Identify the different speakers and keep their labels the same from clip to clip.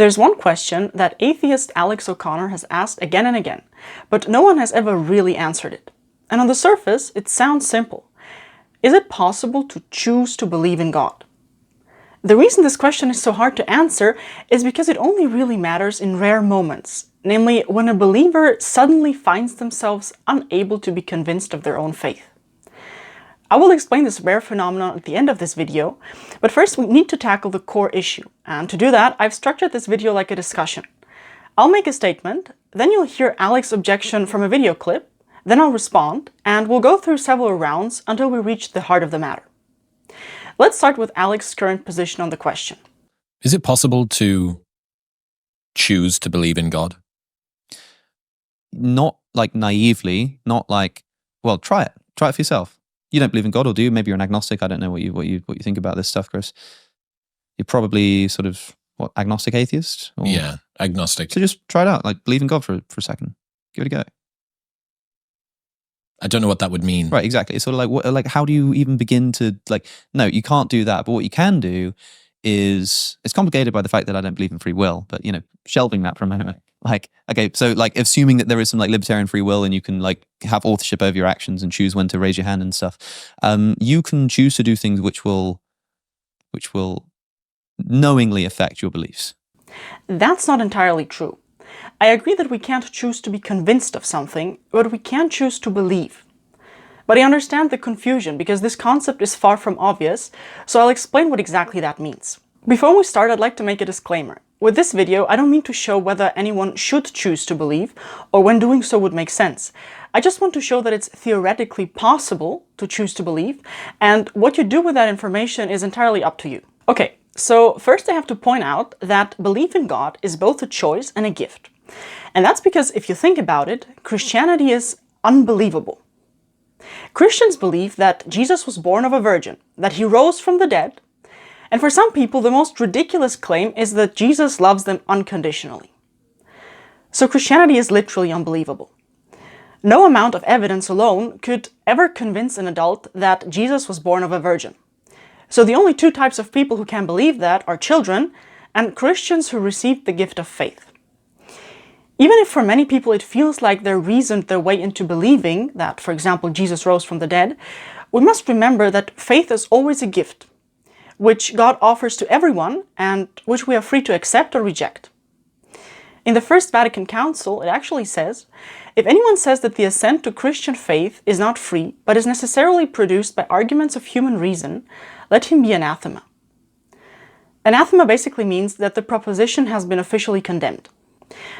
Speaker 1: There's one question that atheist Alex O'Connor has asked again and again, but no one has ever really answered it. And on the surface, it sounds simple. Is it possible to choose to believe in God? The reason this question is so hard to answer is because it only really matters in rare moments, namely when a believer suddenly finds themselves unable to be convinced of their own faith. I will explain this rare phenomenon at the end of this video, but first we need to tackle the core issue, and to do that I've structured this video like a discussion. I'll make a statement, then you'll hear Alex's objection from a video clip, then I'll respond, and we'll go through several rounds until we reach the heart of the matter. Let's start with Alex's current position on the question.
Speaker 2: Is it possible to choose to believe in God?
Speaker 3: Not like naively, not like, well, try it. Try it for yourself. You don't believe in God, or do you? Maybe you're an agnostic. I don't know what you think about this stuff, Chris. You're probably sort of, what, agnostic atheist? Or...
Speaker 2: Yeah, agnostic.
Speaker 3: So just try it out. Like, believe in God for a second. Give it a go.
Speaker 2: I don't know what that would mean.
Speaker 3: Right, exactly. It's sort of like, how do you even begin to, like, no, you can't do that. But what you can do is, it's complicated by the fact that I don't believe in free will, but, you know, shelving that for a moment. Like, okay, so like assuming that there is some like libertarian free will and you can like have authorship over your actions and choose when to raise your hand and stuff, you can choose to do things which will knowingly affect your beliefs.
Speaker 1: That's not entirely true. I agree that we can't choose to be convinced of something, but we can choose to believe. But I understand the confusion because this concept is far from obvious, so I'll explain what exactly that means. Before we start, I'd like to make a disclaimer. With this video, I don't mean to show whether anyone should choose to believe, or when doing so would make sense. I just want to show that it's theoretically possible to choose to believe, and what you do with that information is entirely up to you. Okay, so first I have to point out that belief in God is both a choice and a gift. And that's because if you think about it, Christianity is unbelievable. Christians believe that Jesus was born of a virgin, that he rose from the dead, and for some people, the most ridiculous claim is that Jesus loves them unconditionally. So Christianity is literally unbelievable. No amount of evidence alone could ever convince an adult that Jesus was born of a virgin. So the only two types of people who can believe that are children and Christians who received the gift of faith. Even if for many people it feels like they reasoned their way into believing that, for example, Jesus rose from the dead, we must remember that faith is always a gift, which God offers to everyone and which we are free to accept or reject. In the First Vatican Council, it actually says, if anyone says that the assent to Christian faith is not free, but is necessarily produced by arguments of human reason, let him be anathema. Anathema basically means that the proposition has been officially condemned.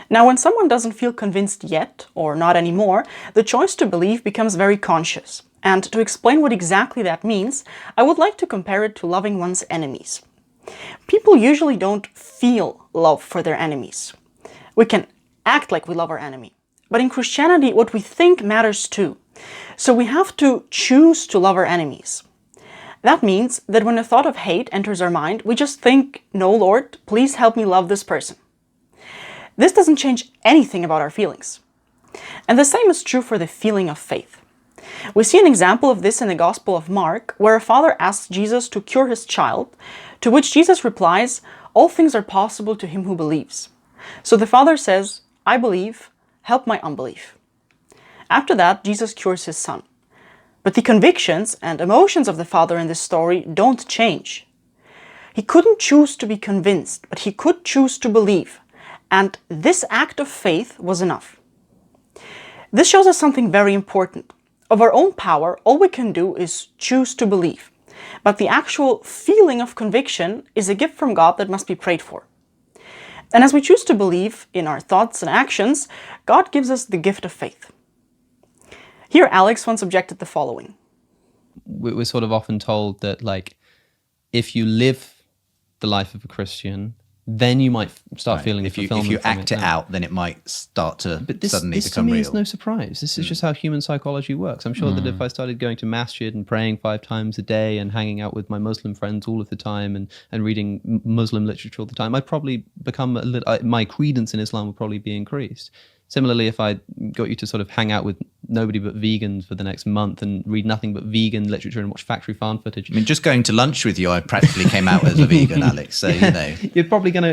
Speaker 1: Now, when someone doesn't feel convinced yet, or not anymore, the choice to believe becomes very conscious. And to explain what exactly that means, I would like to compare it to loving one's enemies. People usually don't feel love for their enemies. We can act like we love our enemy. But in Christianity, what we think matters too. So we have to choose to love our enemies. That means that when a thought of hate enters our mind, we just think, no, Lord, please help me love this person. This doesn't change anything about our feelings. And the same is true for the feeling of faith. We see an example of this in the Gospel of Mark, where a father asks Jesus to cure his child, to which Jesus replies, all things are possible to him who believes. So the father says, I believe, help my unbelief. After that, Jesus cures his son. But the convictions and emotions of the father in this story don't change. He couldn't choose to be convinced, but he could choose to believe. And this act of faith was enough. This shows us something very important. Of our own power, all we can do is choose to believe. But the actual feeling of conviction is a gift from God that must be prayed for. And as we choose to believe in our thoughts and actions, God gives us the gift of faith. Here, Alex once objected the following.
Speaker 3: We're sort of often told that, like, if you live the life of a Christian, then you might start feeling
Speaker 4: if
Speaker 3: fulfillment.
Speaker 4: If you act it out, then it might start to suddenly
Speaker 3: this
Speaker 4: become
Speaker 3: to me
Speaker 4: real.
Speaker 3: is no surprise. This is just how human psychology works. I'm sure that if I started going to masjid and praying 5 times a day and hanging out with my Muslim friends all of the time and reading Muslim literature all the time, I'd probably become my credence in Islam would probably be increased. Similarly, if I got you to sort of hang out with nobody but vegans for the next month and read nothing but vegan literature and watch factory farm footage.
Speaker 4: I mean, just going to lunch with you, I practically came out as a vegan, Alex. So, you know.
Speaker 3: It's probably going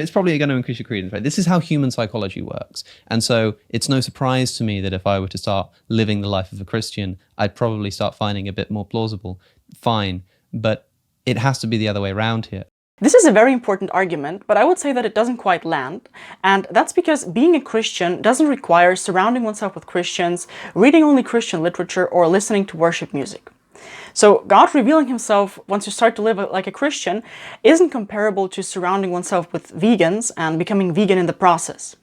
Speaker 3: to increase your credence, right? This is how human psychology works. And so it's no surprise to me that if I were to start living the life of a Christian, I'd probably start finding it a bit more plausible. Fine. But it has to be the other way around here.
Speaker 1: This is a very important argument, but I would say that it doesn't quite land, and that's because being a Christian doesn't require surrounding oneself with Christians, reading only Christian literature, or listening to worship music. So God revealing himself once you start to live like a Christian isn't comparable to surrounding oneself with vegans and becoming vegan in the process.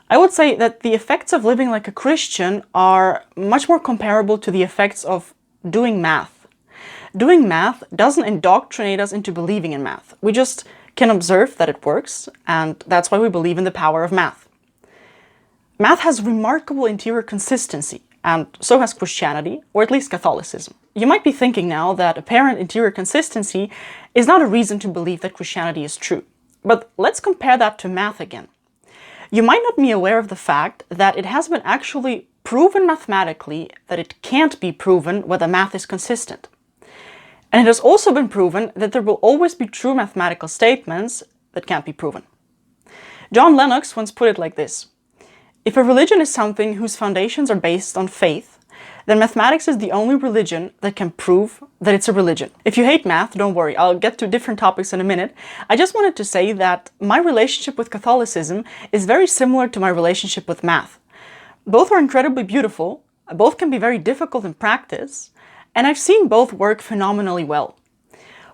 Speaker 1: I would say that the effects of living like a Christian are much more comparable to the effects of doing math. Doing math doesn't indoctrinate us into believing in math. We just can observe that it works, and that's why we believe in the power of math. Math has remarkable interior consistency, and so has Christianity, or at least Catholicism. You might be thinking now that apparent interior consistency is not a reason to believe that Christianity is true. But let's compare that to math again. You might not be aware of the fact that it has been actually proven mathematically that it can't be proven whether math is consistent. And it has also been proven that there will always be true mathematical statements that can't be proven. John Lennox once put it like this: if a religion is something whose foundations are based on faith, then mathematics is the only religion that can prove that it's a religion. If you hate math, don't worry, I'll get to different topics in a minute. I just wanted to say that my relationship with Catholicism is very similar to my relationship with math. Both are incredibly beautiful, both can be very difficult in practice, and I've seen both work phenomenally well.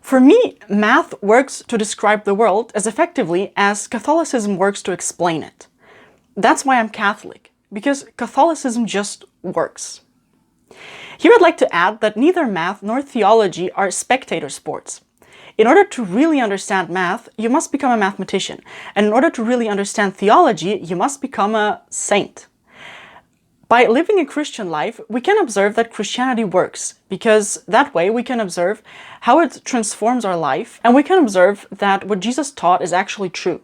Speaker 1: For me, math works to describe the world as effectively as Catholicism works to explain it. That's why I'm Catholic, because Catholicism just works. Here I'd like to add that neither math nor theology are spectator sports. In order to really understand math, you must become a mathematician, and in order to really understand theology, you must become a saint. By living a Christian life, we can observe that Christianity works, because that way we can observe how it transforms our life, and we can observe that what Jesus taught is actually true.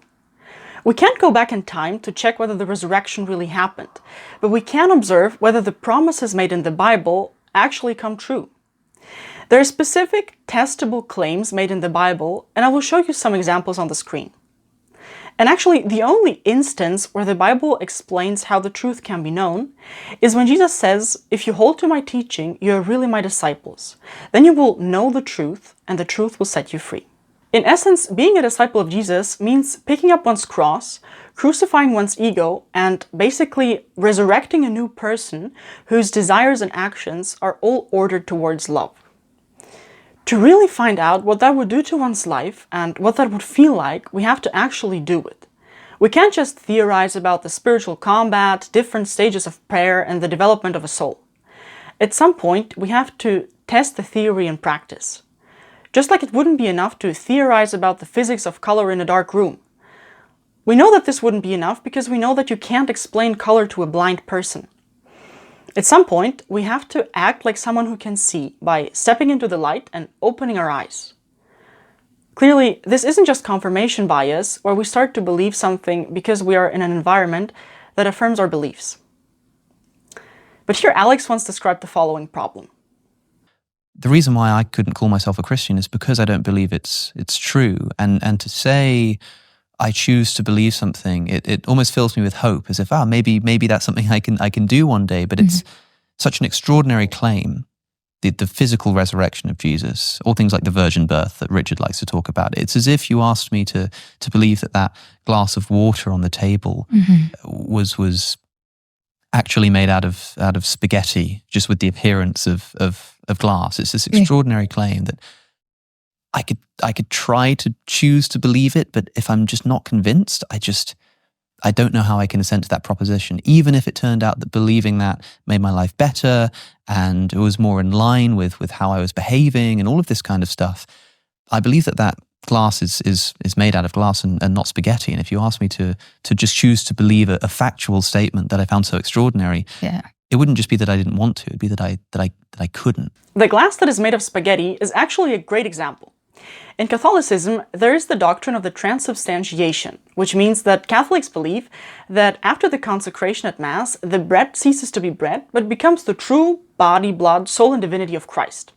Speaker 1: We can't go back in time to check whether the resurrection really happened, but we can observe whether the promises made in the Bible actually come true. There are specific, testable claims made in the Bible, and I will show you some examples on the screen. And actually, the only instance where the Bible explains how the truth can be known is when Jesus says, if you hold to my teaching, you are really my disciples. Then you will know the truth, and the truth will set you free. In essence, being a disciple of Jesus means picking up one's cross, crucifying one's ego, and basically resurrecting a new person whose desires and actions are all ordered towards love. To really find out what that would do to one's life and what that would feel like, we have to actually do it. We can't just theorize about the spiritual combat, different stages of prayer, and the development of a soul. At some point, we have to test the theory in practice. Just like it wouldn't be enough to theorize about the physics of color in a dark room. We know that this wouldn't be enough because we know that you can't explain color to a blind person. At some point, we have to act like someone who can see by stepping into the light and opening our eyes. Clearly, this isn't just confirmation bias, where we start to believe something because we are in an environment that affirms our beliefs. But here Alex once described the following problem.
Speaker 3: The reason why I couldn't call myself a Christian is because I don't believe it's true. And to say I choose to believe something, it almost fills me with hope, as if, maybe that's something I can do one day. But it's such an extraordinary claim, the physical resurrection of Jesus, or things like the virgin birth that Richard likes to talk about. It's as if you asked me to believe that glass of water on the table was actually made out of spaghetti, just with the appearance of glass. It's this extraordinary claim that I could try to choose to believe it, but if I'm just not convinced, I don't know how I can assent to that proposition, even if it turned out that believing that made my life better and it was more in line with how I was behaving and all of this kind of stuff. I believe that glass is made out of glass and not spaghetti. And if you ask me to just choose to believe a factual statement that I found so extraordinary, it wouldn't just be that I didn't want to, it'd be that I couldn't.
Speaker 1: The glass that is made of spaghetti is actually a great example. In Catholicism, there is the doctrine of the transubstantiation, which means that Catholics believe that after the consecration at Mass, the bread ceases to be bread, but becomes the true body, blood, soul, and divinity of Christ.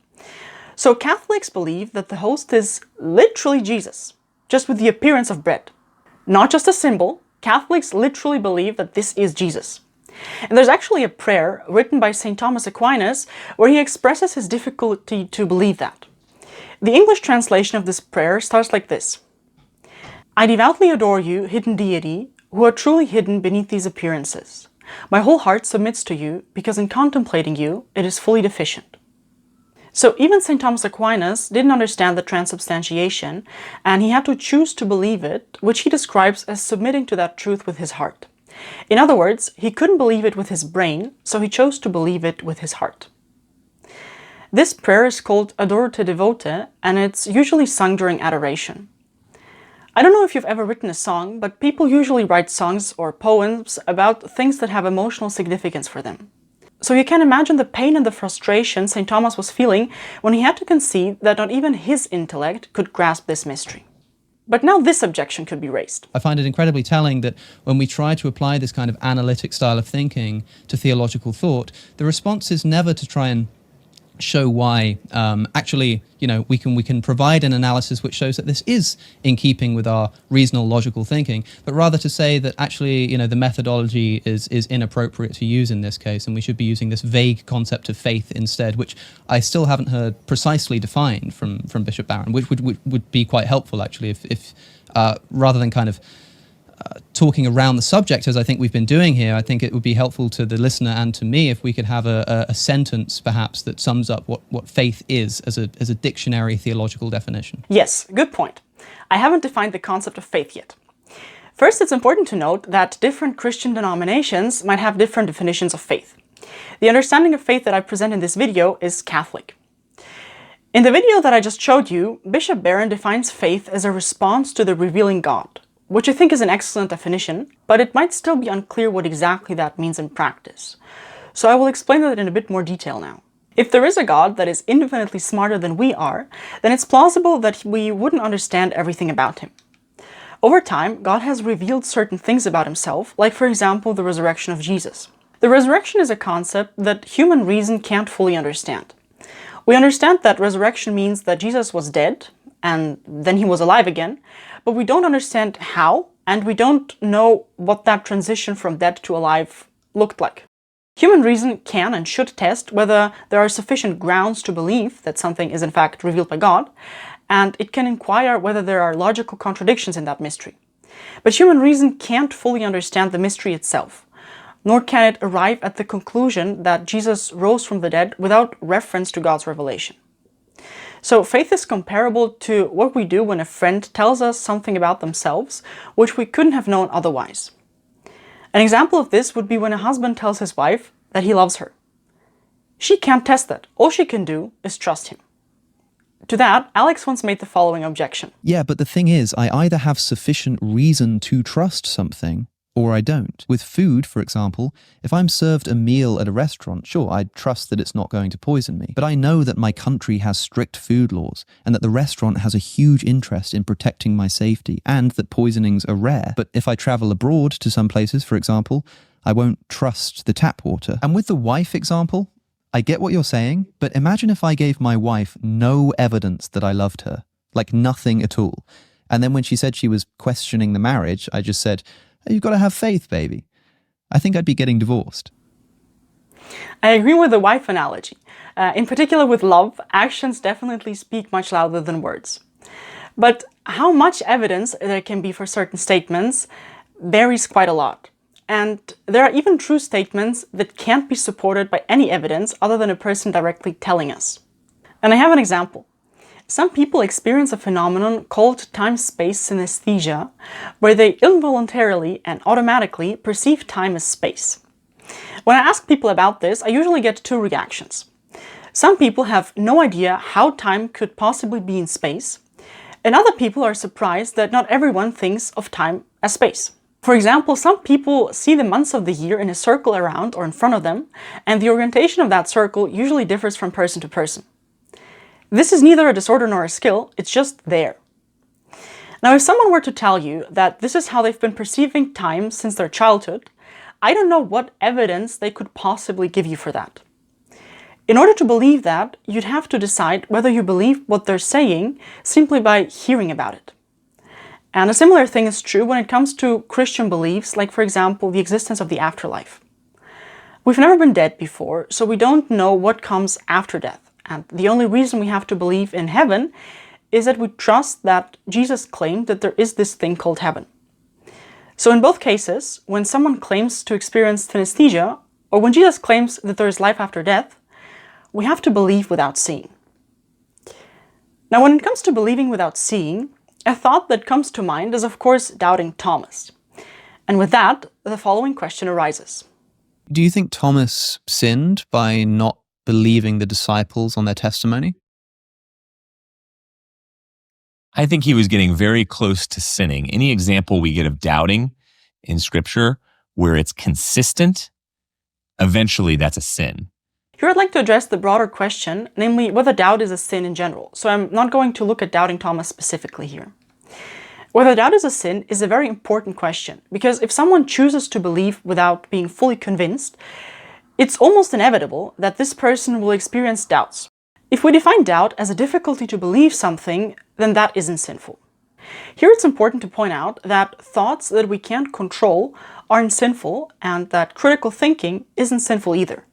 Speaker 1: So Catholics believe that the host is literally Jesus, just with the appearance of bread. Not just a symbol, Catholics literally believe that this is Jesus. And there's actually a prayer written by St. Thomas Aquinas where he expresses his difficulty to believe that. The English translation of this prayer starts like this. I devoutly adore you, hidden deity, who are truly hidden beneath these appearances. My whole heart submits to you, because in contemplating you, it is fully deficient. So even St. Thomas Aquinas didn't understand the transubstantiation, and he had to choose to believe it, which he describes as submitting to that truth with his heart. In other words, he couldn't believe it with his brain, so he chose to believe it with his heart. This prayer is called Adoro te devote, and it's usually sung during adoration. I don't know if you've ever written a song, but people usually write songs or poems about things that have emotional significance for them. So you can imagine the pain and the frustration St. Thomas was feeling when he had to concede that not even his intellect could grasp this mystery. But now this objection could be raised.
Speaker 5: I find it incredibly telling that when we try to apply this kind of analytic style of thinking to theological thought, the response is never to try and show why actually, we can provide an analysis which shows that this is in keeping with our reasonable logical thinking, but rather to say that actually, the methodology is inappropriate to use in this case, and we should be using this vague concept of faith instead, which I still haven't heard precisely defined from Bishop Barron, which would be quite helpful actually if rather than kind of talking around the subject as I think we've been doing here. I think it would be helpful to the listener and to me if we could have a sentence perhaps that sums up what faith is as a dictionary theological definition.
Speaker 1: Yes, good point. I haven't defined the concept of faith yet. First, it's important to note that different Christian denominations might have different definitions of faith. The understanding of faith that I present in this video is Catholic. In the video that I just showed you, Bishop Barron defines faith as a response to the revealing God, which I think is an excellent definition, but it might still be unclear what exactly that means in practice. So I will explain that in a bit more detail now. If there is a God that is infinitely smarter than we are, then it's plausible that we wouldn't understand everything about him. Over time, God has revealed certain things about himself, like for example the resurrection of Jesus. The resurrection is a concept that human reason can't fully understand. We understand that resurrection means that Jesus was dead, and then he was alive again, but we don't understand how, and we don't know what that transition from dead to alive looked like. Human reason can and should test whether there are sufficient grounds to believe that something is in fact revealed by God, and it can inquire whether there are logical contradictions in that mystery. But human reason can't fully understand the mystery itself, nor can it arrive at the conclusion that Jesus rose from the dead without reference to God's revelation. So faith is comparable to what we do when a friend tells us something about themselves which we couldn't have known otherwise. An example of this would be when a husband tells his wife that he loves her. She can't test that. All she can do is trust him. To that, Alex once made the following objection.
Speaker 3: Yeah, but the thing is, I either have sufficient reason to trust something, or I don't. With food, for example, if I'm served a meal at a restaurant, sure, I trust that it's not going to poison me. But I know that my country has strict food laws, and that the restaurant has a huge interest in protecting my safety, and that poisonings are rare. But if I travel abroad to some places, for example, I won't trust the tap water. And with the wife example, I get what you're saying, but imagine if I gave my wife no evidence that I loved her, like nothing at all. And then when she said she was questioning the marriage, I just said, "You've got to have faith, baby." I think I'd be getting divorced.
Speaker 1: I agree with the wife analogy. In particular with love, actions definitely speak much louder than words. But how much evidence there can be for certain statements varies quite a lot. And there are even true statements that can't be supported by any evidence other than a person directly telling us. And I have an example. Some people experience a phenomenon called time-space synesthesia, where they involuntarily and automatically perceive time as space. When I ask people about this, I usually get two reactions. Some people have no idea how time could possibly be in space, and other people are surprised that not everyone thinks of time as space. For example, some people see the months of the year in a circle around or in front of them, and the orientation of that circle usually differs from person to person. This is neither a disorder nor a skill, it's just there. Now, if someone were to tell you that this is how they've been perceiving time since their childhood, I don't know what evidence they could possibly give you for that. In order to believe that, you'd have to decide whether you believe what they're saying simply by hearing about it. And a similar thing is true when it comes to Christian beliefs, like, for example, the existence of the afterlife. We've never been dead before, so we don't know what comes after death. And the only reason we have to believe in heaven is that we trust that Jesus claimed that there is this thing called heaven. So in both cases, when someone claims to experience synesthesia, or when Jesus claims that there is life after death, we have to believe without seeing. Now, when it comes to believing without seeing, a thought that comes to mind is, of course, doubting Thomas. And with that, the following question arises.
Speaker 3: Do you think Thomas sinned by not believing the disciples on their testimony?
Speaker 2: I think he was getting very close to sinning. Any example we get of doubting in Scripture where it's consistent, eventually that's a sin.
Speaker 1: Here I'd like to address the broader question, namely whether doubt is a sin in general. So I'm not going to look at doubting Thomas specifically here. Whether doubt is a sin is a very important question, because if someone chooses to believe without being fully convinced, it's almost inevitable that this person will experience doubts. If we define doubt as a difficulty to believe something, then that isn't sinful. Here it's important to point out that thoughts that we can't control aren't sinful, and that critical thinking isn't sinful either.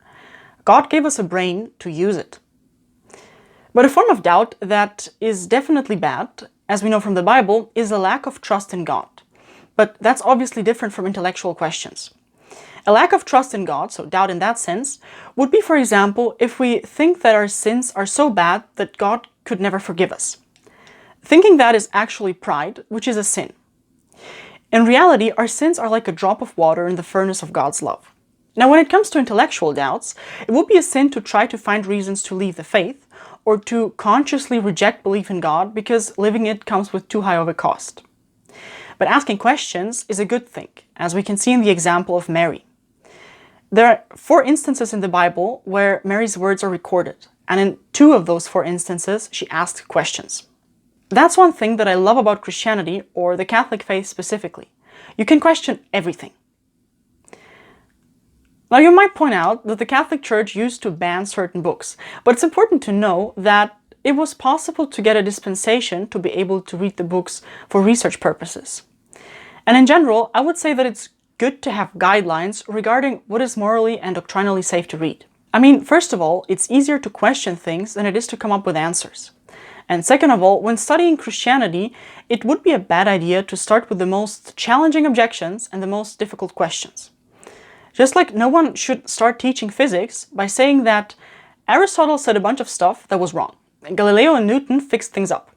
Speaker 1: God gave us a brain to use it. But a form of doubt that is definitely bad, as we know from the Bible, is a lack of trust in God. But that's obviously different from intellectual questions. A lack of trust in God, so doubt in that sense, would be, for example, if we think that our sins are so bad that God could never forgive us. Thinking that is actually pride, which is a sin. In reality, our sins are like a drop of water in the furnace of God's love. Now, when it comes to intellectual doubts, it would be a sin to try to find reasons to leave the faith, or to consciously reject belief in God because living it comes with too high of a cost. But asking questions is a good thing, as we can see in the example of Mary. There are 4 instances in the Bible where Mary's words are recorded, and in 2 of those 4 instances, she asked questions. That's one thing that I love about Christianity, or the Catholic faith specifically. You can question everything. Now, you might point out that the Catholic Church used to ban certain books, but it's important to know that it was possible to get a dispensation to be able to read the books for research purposes. And in general, I would say that it's good to have guidelines regarding what is morally and doctrinally safe to read. I mean, first of all, it's easier to question things than it is to come up with answers. And second of all, when studying Christianity, it would be a bad idea to start with the most challenging objections and the most difficult questions. Just like no one should start teaching physics by saying that Aristotle said a bunch of stuff that was wrong, and Galileo and Newton fixed things up.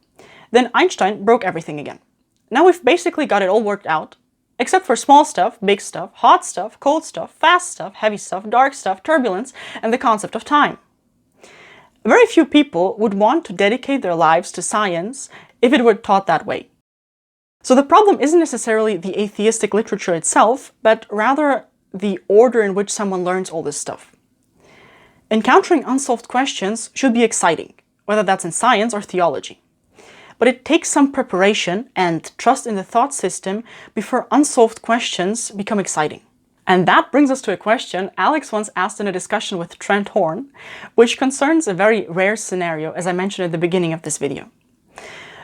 Speaker 1: Then Einstein broke everything again. Now we've basically got it all worked out, except for small stuff, big stuff, hot stuff, cold stuff, fast stuff, heavy stuff, dark stuff, turbulence, and the concept of time. Very few people would want to dedicate their lives to science if it were taught that way. So the problem isn't necessarily the atheistic literature itself, but rather the order in which someone learns all this stuff. Encountering unsolved questions should be exciting, whether that's in science or theology. But it takes some preparation and trust in the thought system before unsolved questions become exciting. And that brings us to a question Alex once asked in a discussion with Trent Horn, which concerns a very rare scenario, as I mentioned at the beginning of this video.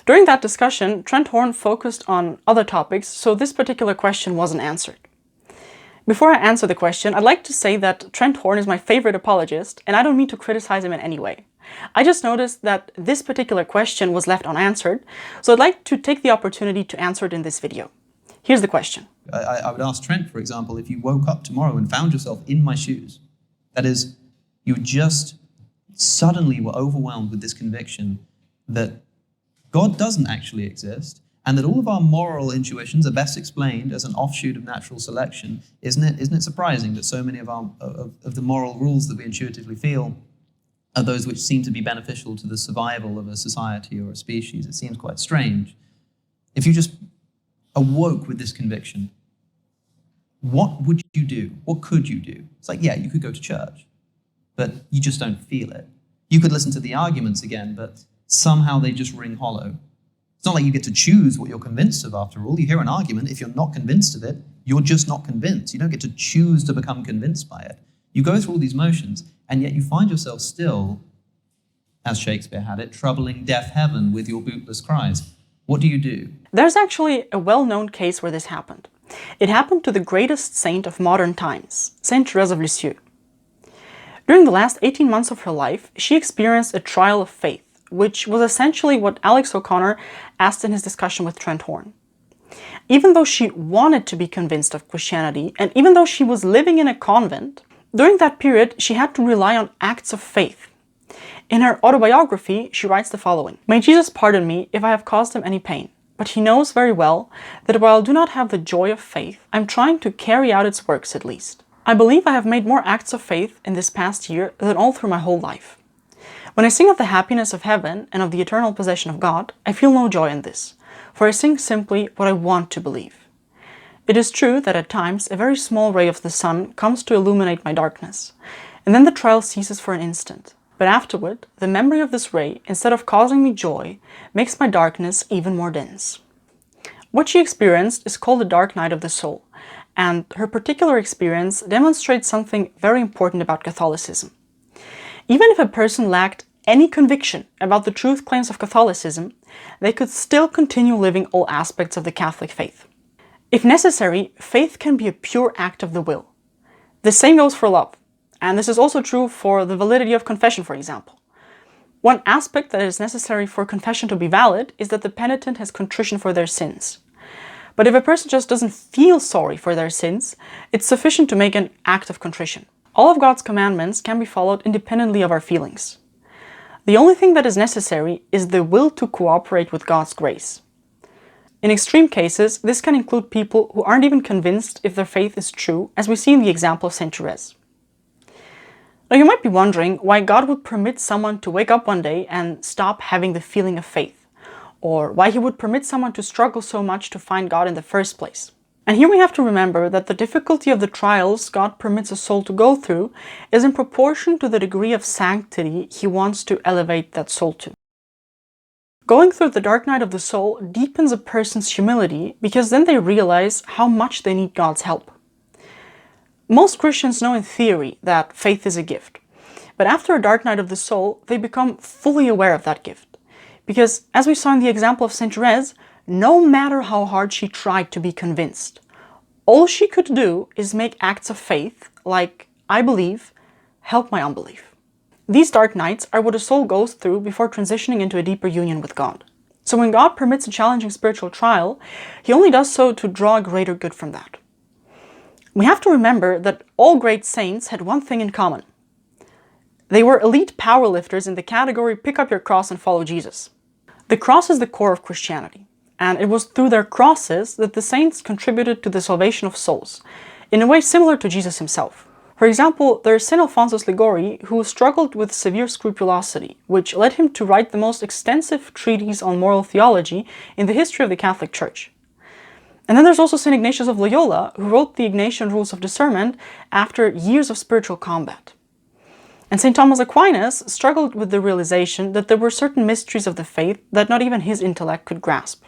Speaker 1: During that discussion, Trent Horn focused on other topics, so this particular question wasn't answered. Before I answer the question, I'd like to say that Trent Horn is my favorite apologist, and I don't mean to criticize him in any way. I just noticed that this particular question was left unanswered, so I'd like to take the opportunity to answer it in this video. Here's the question.
Speaker 3: I would ask Trent, for example, if you woke up tomorrow and found yourself in my shoes, that is, you just suddenly were overwhelmed with this conviction that God doesn't actually exist, and that all of our moral intuitions are best explained as an offshoot of natural selection. Isn't it surprising that so many of the moral rules that we intuitively feel are those which seem to be beneficial to the survival of a society or a species? It seems quite strange. If you just awoke with this conviction, what would you do? What could you do? It's like, yeah, you could go to church, but you just don't feel it. You could listen to the arguments again, but somehow they just ring hollow. It's not like you get to choose what you're convinced of after all. You hear an argument, if you're not convinced of it, you're just not convinced. You don't get to choose to become convinced by it. You go through all these motions, and yet you find yourself still, as Shakespeare had it, troubling deaf heaven with your bootless cries. What do you do?
Speaker 1: There's actually a well-known case where this happened. It happened to the greatest saint of modern times, Saint Therese of Lisieux. During the last 18 months of her life, she experienced a trial of faith, which was essentially what Alex O'Connor asked in his discussion with Trent Horn. Even though she wanted to be convinced of Christianity, and even though she was living in a convent, during that period she had to rely on acts of faith. In her autobiography, she writes the following: "May Jesus pardon me if I have caused him any pain, but he knows very well that while I do not have the joy of faith, I'm trying to carry out its works at least. I believe I have made more acts of faith in this past year than all through my whole life. When I sing of the happiness of heaven and of the eternal possession of God, I feel no joy in this, for I sing simply what I want to believe. It is true that at times a very small ray of the sun comes to illuminate my darkness, and then the trial ceases for an instant. But afterward, the memory of this ray, instead of causing me joy, makes my darkness even more dense." What she experienced is called the dark night of the soul, and her particular experience demonstrates something very important about Catholicism. Even if a person lacked any conviction about the truth claims of Catholicism, they could still continue living all aspects of the Catholic faith. If necessary, faith can be a pure act of the will. The same goes for love, and this is also true for the validity of confession, for example. One aspect that is necessary for confession to be valid is that the penitent has contrition for their sins. But if a person just doesn't feel sorry for their sins, it's sufficient to make an act of contrition. All of God's commandments can be followed independently of our feelings. The only thing that is necessary is the will to cooperate with God's grace. In extreme cases, this can include people who aren't even convinced if their faith is true, as we see in the example of Saint Therese. Now you might be wondering why God would permit someone to wake up one day and stop having the feeling of faith, or why he would permit someone to struggle so much to find God in the first place. And here we have to remember that the difficulty of the trials God permits a soul to go through is in proportion to the degree of sanctity he wants to elevate that soul to. Going through the dark night of the soul deepens a person's humility because then they realize how much they need God's help. Most Christians know in theory that faith is a gift, but after a dark night of the soul, they become fully aware of that gift. Because, as we saw in the example of Saint Therese, no matter how hard she tried to be convinced, all she could do is make acts of faith, like, I believe, help my unbelief. These dark nights are what a soul goes through before transitioning into a deeper union with God. So when God permits a challenging spiritual trial, he only does so to draw a greater good from that. We have to remember that all great saints had one thing in common. They were elite powerlifters in the category pick up your cross and follow Jesus. The cross is the core of Christianity, and it was through their crosses that the saints contributed to the salvation of souls, in a way similar to Jesus himself. For example, there's St. Alphonsus Liguori, who struggled with severe scrupulosity, which led him to write the most extensive treatise on moral theology in the history of the Catholic Church. And then there's also St. Ignatius of Loyola, who wrote the Ignatian Rules of Discernment after years of spiritual combat. And St. Thomas Aquinas struggled with the realization that there were certain mysteries of the faith that not even his intellect could grasp.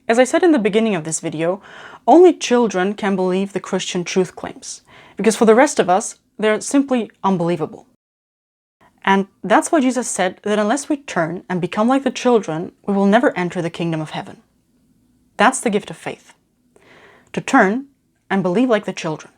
Speaker 1: As I said in the beginning of this video, only children can believe the Christian truth claims, because for the rest of us, they're simply unbelievable. And that's why Jesus said that unless we turn and become like the children, we will never enter the kingdom of heaven. That's the gift of faith. To turn and believe like the children.